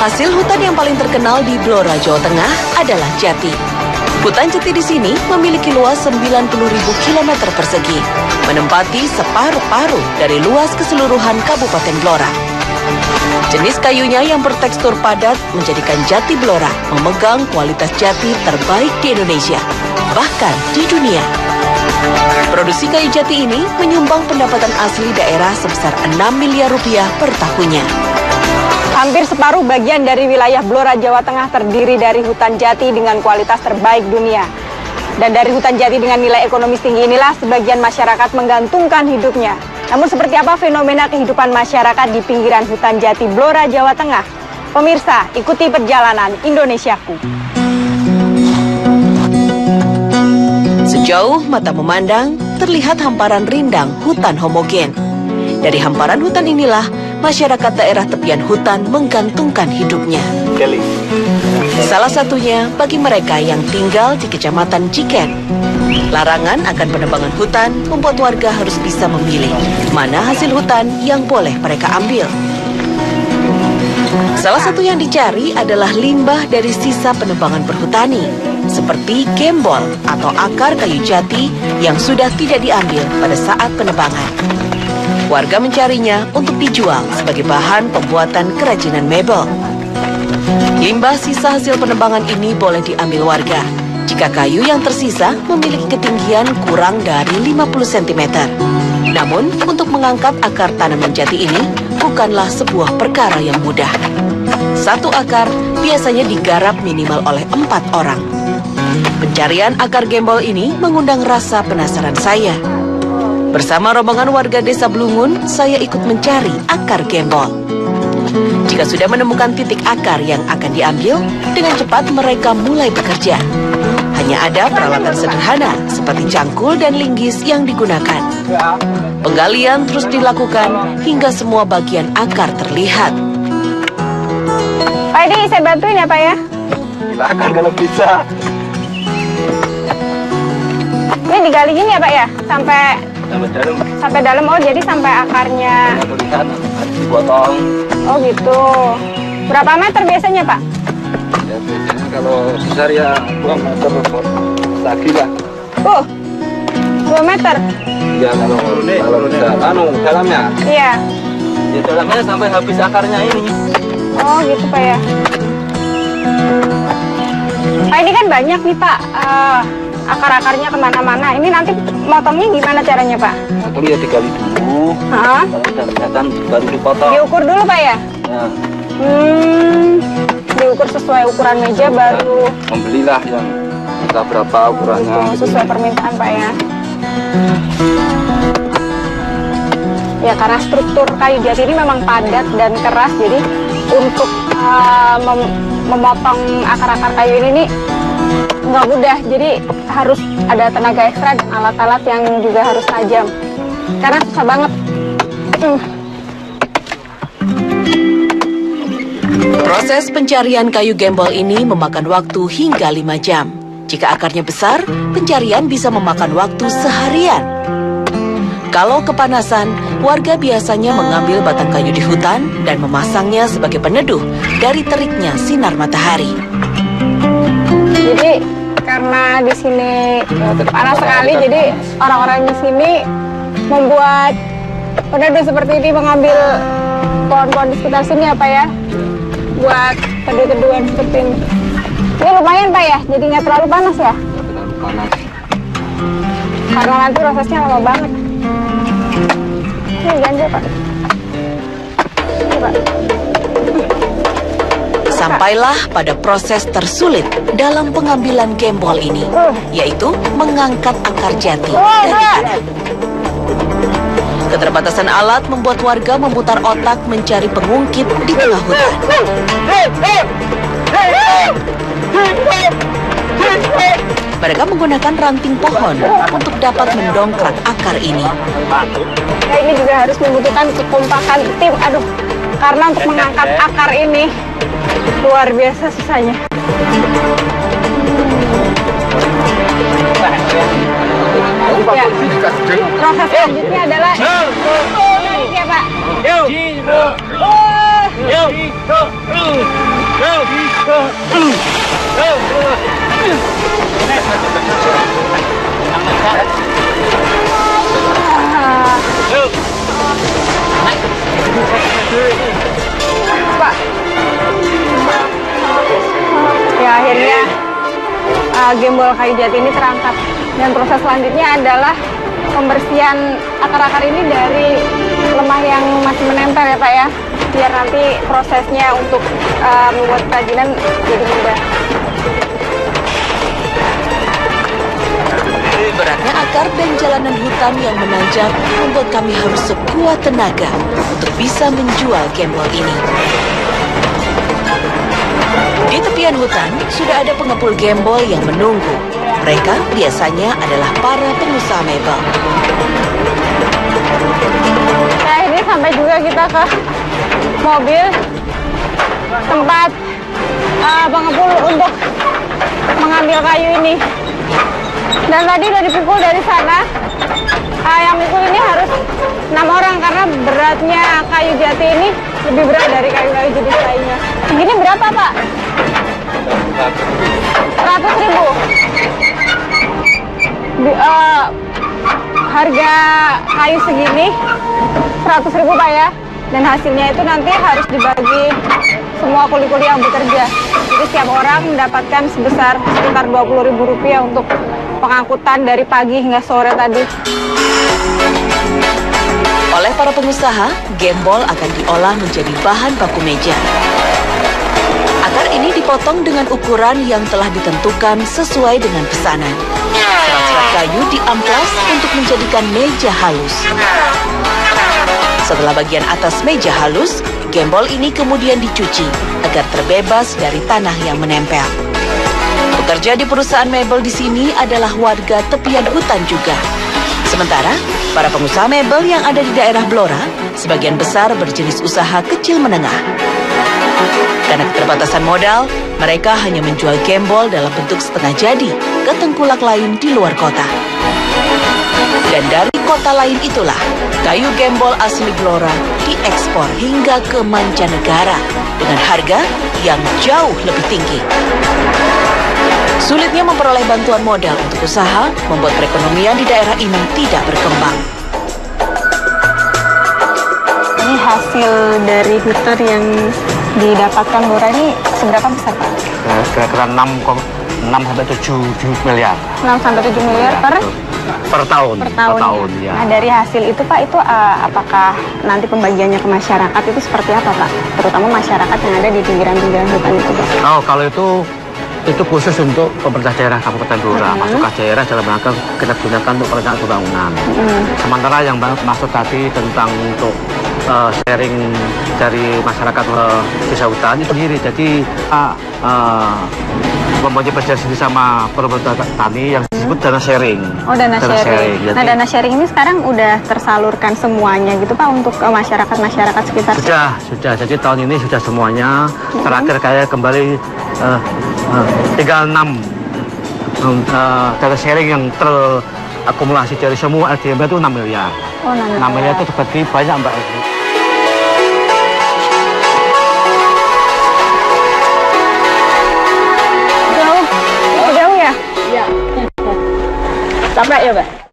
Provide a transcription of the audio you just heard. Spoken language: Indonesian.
Hasil hutan yang paling terkenal di Blora, Jawa Tengah adalah jati. Hutan jati di sini memiliki luas 90.000 km persegi, menempati separuh-paruh dari luas keseluruhan Kabupaten Blora. Jenis kayunya yang bertekstur padat menjadikan jati Blora memegang kualitas jati terbaik di Indonesia, bahkan di dunia. Produksi kayu jati ini menyumbang pendapatan asli daerah sebesar 6 miliar rupiah per tahunnya. Hampir separuh bagian dari wilayah Blora, Jawa Tengah terdiri dari hutan jati dengan kualitas terbaik dunia. Dan dari hutan jati dengan nilai ekonomis tinggi inilah sebagian masyarakat menggantungkan hidupnya. Namun seperti apa fenomena kehidupan masyarakat di pinggiran hutan jati Blora, Jawa Tengah? Pemirsa, ikuti perjalanan Indonesiaku. Sejauh mata memandang, terlihat hamparan rindang hutan homogen. Dari hamparan hutan inilah, masyarakat daerah tepian hutan menggantungkan hidupnya. Salah satunya bagi mereka yang tinggal di Kecamatan Ciken. Larangan akan penebangan hutan membuat warga harus bisa memilih mana hasil hutan yang boleh mereka ambil. Salah satu yang dicari adalah limbah dari sisa penebangan perhutani, seperti gembol atau akar kayu jati yang sudah tidak diambil pada saat penebangan. Warga mencarinya untuk dijual sebagai bahan pembuatan kerajinan mebel. Limbah sisa hasil penebangan ini boleh diambil warga jika kayu yang tersisa memiliki ketinggian kurang dari 50 cm. Namun, untuk mengangkat akar tanaman jati ini bukanlah sebuah perkara yang mudah. Satu akar biasanya digarap minimal oleh 4 orang. Pencarian akar gembol ini mengundang rasa penasaran saya. Bersama rombongan warga desa Blungun, saya ikut mencari akar gembol. Jika sudah menemukan titik akar yang akan diambil, dengan cepat mereka mulai bekerja. Hanya ada peralatan sederhana seperti cangkul dan linggis yang digunakan. Penggalian terus dilakukan hingga semua bagian akar terlihat. Pak, ini saya bantuin ya Pak ya? Silakan kalau bisa. Ini digali gini ya Pak ya? Dalam. Sampai dalam, oh jadi sampai akarnya. Tulisan harus dipotong. Oh gitu. Berapa meter biasanya Pak? Ya biasanya kalau besar ya 2 meter lagi lah. 2 meter? Ya kalau bisa dalamnya. Iya. Ya dalamnya sampai habis akarnya ini. Oh gitu Pak ya. Pak, ini kan banyak nih Pak. Akar-akarnya kemana-mana. Ini nanti motongnya gimana caranya Pak? Potong ya digali dulu. Hah? Kalau udah kelihatan baru dipotong. Diukur dulu Pak ya? Ya. Diukur sesuai ukuran meja baru. Membelilah yang kita berapa ukurannya. Sesuai permintaan Pak ya. Ya karena struktur kayu jati ini memang padat dan keras, jadi untuk memotong akar-akar kayu ini nggak mudah, jadi harus ada tenaga ekstra dan alat-alat yang juga harus tajam karena susah banget. Proses pencarian kayu gembol ini memakan waktu hingga 5 jam. Jika akarnya besar, pencarian bisa memakan waktu seharian. Kalau kepanasan, warga biasanya mengambil batang kayu di hutan dan memasangnya sebagai peneduh dari teriknya sinar matahari. Jadi karena di sini panas sekali, jadi orang-orang di sini membuat peneduh seperti ini, mengambil pohon-pohon di sekitar sini ya Pak ya, buat teduh-teduhan seperti ini. Ini lumayan Pak ya, jadi nggak terlalu panas ya? Terlalu panas. Karena nanti prosesnya lama banget. Ini ganja Pak. Ini Pak. Sampailah pada proses tersulit dalam pengambilan gembol ini, yaitu mengangkat akar jati dari tanah. Keterbatasan alat membuat warga memutar otak mencari pengungkit di tengah hutan. Mereka menggunakan ranting pohon untuk dapat mendongkrak akar ini. Ya, ini juga harus membutuhkan kekompakan tim. Karena untuk mengangkat akar ini luar biasa susahnya. Ya, proses selanjutnya adalah naik ya Pak. Pak. Ya akhirnya gembol kayu jati ini terangkat. Dan proses selanjutnya adalah pembersihan akar-akar ini dari lemah yang masih menempel ya Pak ya. Biar nanti prosesnya untuk membuat kerajinan jadi mudah. Beratnya akar dan jalanan hutan yang menanjak membuat kami harus sekuat tenaga untuk bisa menjual gembol ini. Di tepian hutan sudah ada pengepul gembol yang menunggu. Mereka biasanya adalah para pengusaha mebel. Nah ini sampai juga kita ke mobil tempat pengepul untuk mengambil kayu ini. Dan tadi udah dipikul dari sana. Yang pikul ini harus 6 orang karena beratnya kayu jati ini lebih berat dari kayu-kayu jenis lainnya. Segini berapa Pak? 100.000. Harga kayu segini 100.000 Pak ya. Dan hasilnya itu nanti harus dibagi semua kuli-kuli yang bekerja. Jadi setiap orang mendapatkan sebesar sekitar Rp20.000 untuk pengangkutan dari pagi hingga sore tadi. Oleh para pengusaha, gembol akan diolah menjadi bahan baku meja. Akar ini dipotong dengan ukuran yang telah ditentukan sesuai dengan pesanan. Serat-serat kayu diamplas untuk menjadikan meja halus. Setelah bagian atas meja halus, gembol ini kemudian dicuci agar terbebas dari tanah yang menempel. Pekerja di perusahaan mebel di sini adalah warga tepian hutan juga. Sementara, para pengusaha mebel yang ada di daerah Blora, sebagian besar berjenis usaha kecil menengah. Karena keterbatasan modal, mereka hanya menjual gembol dalam bentuk setengah jadi ke tengkulak lain di luar kota. Dan dari kota lain itulah, kayu gembol asli Blora diekspor hingga ke mancanegara dengan harga yang jauh lebih tinggi. Sulitnya memperoleh bantuan modal untuk usaha membuat perekonomian di daerah ini tidak berkembang. Ini hasil dari hutan yang didapatkan Blora ini seberapa besar Pak? Kira-kira 6-7 miliar. 6-7 miliar Per tahun. per tahun. Ya. Nah dari hasil itu Pak, itu apakah nanti pembagiannya ke masyarakat itu seperti apa Pak? Terutama masyarakat yang ada di pinggiran-pinggiran hutan itu Pak. Oh, kalau itu khusus untuk pemerintah daerah Kabupaten Blora. Masuk ke daerah dalam rangka kita gunakan untuk perencanaan pembangunan. Sementara yang masuk tadi tentang untuk sharing dari masyarakat desa hutan itu sendiri. Jadi mempunyai perjanjian sama pemerintah tani yang disebut dana sharing. Oh, dana sharing. Nah, dana sharing ini sekarang udah tersalurkan semuanya gitu Pak untuk masyarakat-masyarakat sekitar? Sudah. Jadi tahun ini sudah semuanya. Terakhir kayak kembali tinggal 6 dana sharing yang terakumulasi dari semua LDM itu 6 miliar. Oh, 6 miliar itu terbagi banyak Mbak Edi. Jauh ya? Iya. Tabrak ya Mbak?